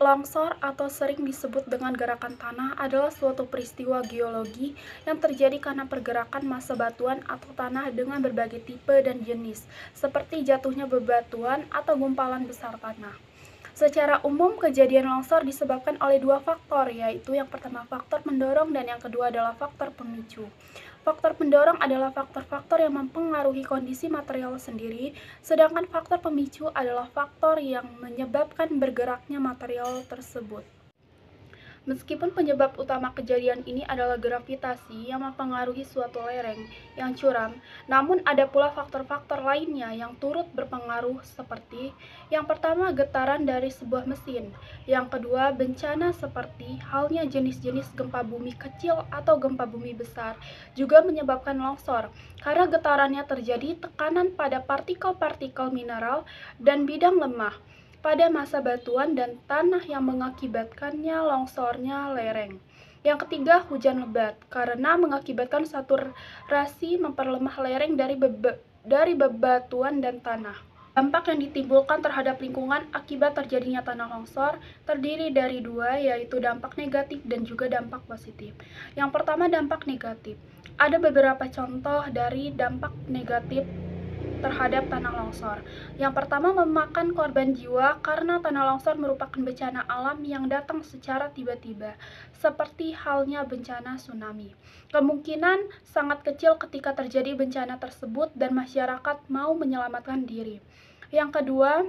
Longsor atau sering disebut dengan gerakan tanah adalah suatu peristiwa geologi yang terjadi karena pergerakan massa batuan atau tanah dengan berbagai tipe dan jenis, seperti jatuhnya bebatuan atau gumpalan besar tanah. Secara umum, kejadian longsor disebabkan oleh dua faktor, yaitu yang pertama faktor mendorong dan yang kedua adalah faktor pemicu. Faktor pendorong adalah faktor-faktor yang mempengaruhi kondisi material sendiri, sedangkan faktor pemicu adalah faktor yang menyebabkan bergeraknya material tersebut. Meskipun penyebab utama kejadian ini adalah gravitasi yang mempengaruhi suatu lereng yang curam, namun ada pula faktor-faktor lainnya yang turut berpengaruh seperti yang pertama getaran dari sebuah mesin, yang kedua bencana seperti halnya jenis-jenis gempa bumi kecil atau gempa bumi besar juga menyebabkan longsor karena getarannya terjadi tekanan pada partikel-partikel mineral dan bidang lemah pada massa batuan dan tanah yang mengakibatkannya longsornya lereng. Yang ketiga, hujan lebat, karena mengakibatkan saturasi memperlemah lereng dari bebatuan dan tanah. Dampak yang ditimbulkan terhadap lingkungan akibat terjadinya tanah longsor terdiri dari dua, yaitu dampak negatif dan juga dampak positif. Yang pertama, dampak negatif. Ada beberapa contoh dari dampak negatif terhadap tanah longsor. Yang pertama, memakan korban jiwa karena tanah longsor merupakan bencana alam yang datang secara tiba-tiba, seperti halnya bencana tsunami. Kemungkinan sangat kecil ketika terjadi bencana tersebut dan masyarakat mau menyelamatkan diri. Yang kedua,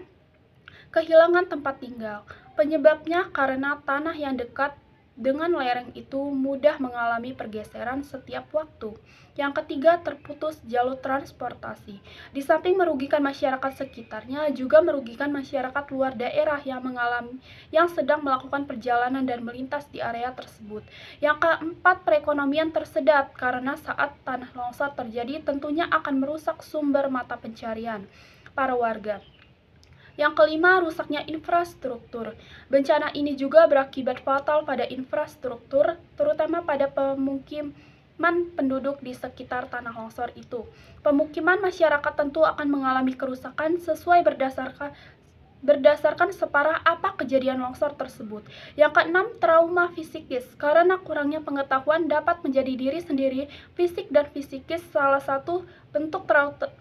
kehilangan tempat tinggal. Penyebabnya karena tanah yang dekat dengan lereng itu mudah mengalami pergeseran setiap waktu. Yang ketiga, terputus jalur transportasi. Di samping merugikan masyarakat sekitarnya, juga merugikan masyarakat luar daerah yang sedang melakukan perjalanan dan melintas di area tersebut. Yang keempat, perekonomian tersedat karena saat tanah longsor terjadi tentunya akan merusak sumber mata pencarian para warga. Yang kelima, rusaknya infrastruktur. Bencana ini juga berakibat fatal pada infrastruktur, terutama pada pemukiman penduduk di sekitar tanah longsor itu. Pemukiman masyarakat tentu akan mengalami kerusakan sesuai berdasarkan separah apa kejadian longsor tersebut. Yang keenam, trauma fisikis. Karena kurangnya pengetahuan dapat menjadi diri sendiri fisik dan fisikis. Salah satu bentuk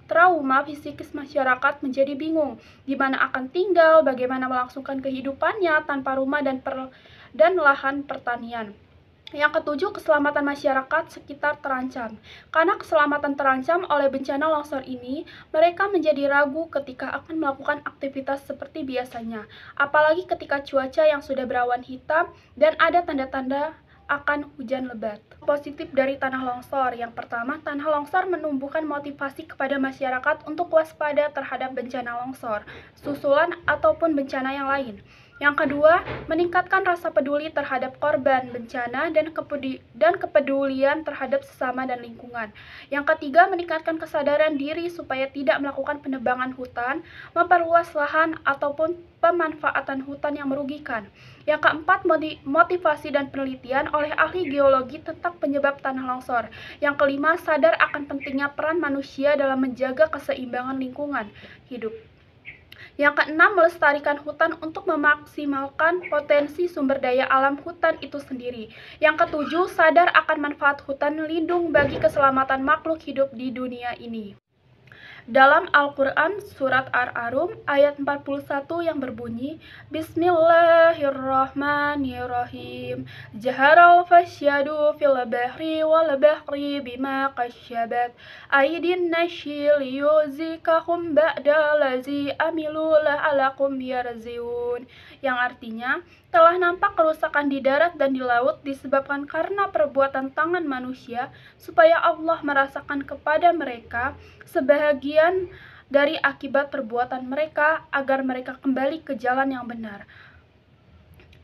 trauma fisikis masyarakat menjadi bingung di mana akan tinggal, bagaimana melangsungkan kehidupannya tanpa rumah dan lahan pertanian. Yang ketujuh, keselamatan masyarakat sekitar terancam. Karena keselamatan terancam oleh bencana longsor ini, mereka menjadi ragu ketika akan melakukan aktivitas seperti biasanya. Apalagi ketika cuaca yang sudah berawan hitam dan ada tanda-tanda akan hujan lebat. Positif dari tanah longsor. Yang pertama, tanah longsor menumbuhkan motivasi kepada masyarakat untuk waspada terhadap bencana longsor, susulan ataupun bencana yang lain. Yang kedua, meningkatkan rasa peduli terhadap korban bencana dan kepedulian terhadap sesama dan lingkungan. Yang ketiga, meningkatkan kesadaran diri supaya tidak melakukan penebangan hutan, memperluas lahan, ataupun pemanfaatan hutan yang merugikan. Yang keempat, motivasi dan penelitian oleh ahli geologi tentang penyebab tanah longsor. Yang kelima, sadar akan pentingnya peran manusia dalam menjaga keseimbangan lingkungan hidup. Yang keenam, melestarikan hutan untuk memaksimalkan potensi sumber daya alam hutan itu sendiri. Yang ketujuh, sadar akan manfaat hutan lindung bagi keselamatan makhluk hidup di dunia ini. Dalam Al-Quran, Surat Ar-Rum, ayat 41 yang berbunyi, Bismillahirrahmanirrahim. Jaharal fasyadu fil bahri wal bahri bima kasyabat aydin nasi liyuzikahum ba'da lazi amilu la'alakum yarziun. Yang artinya, telah nampak kerusakan di darat dan di laut disebabkan karena perbuatan tangan manusia, supaya Allah merasakan kepada mereka sebahagian dari akibat perbuatan mereka agar mereka kembali ke jalan yang benar.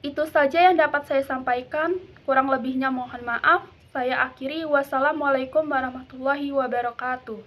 Itu saja yang dapat saya sampaikan, kurang lebihnya mohon maaf. Saya akhiri, wassalamualaikum warahmatullahi wabarakatuh.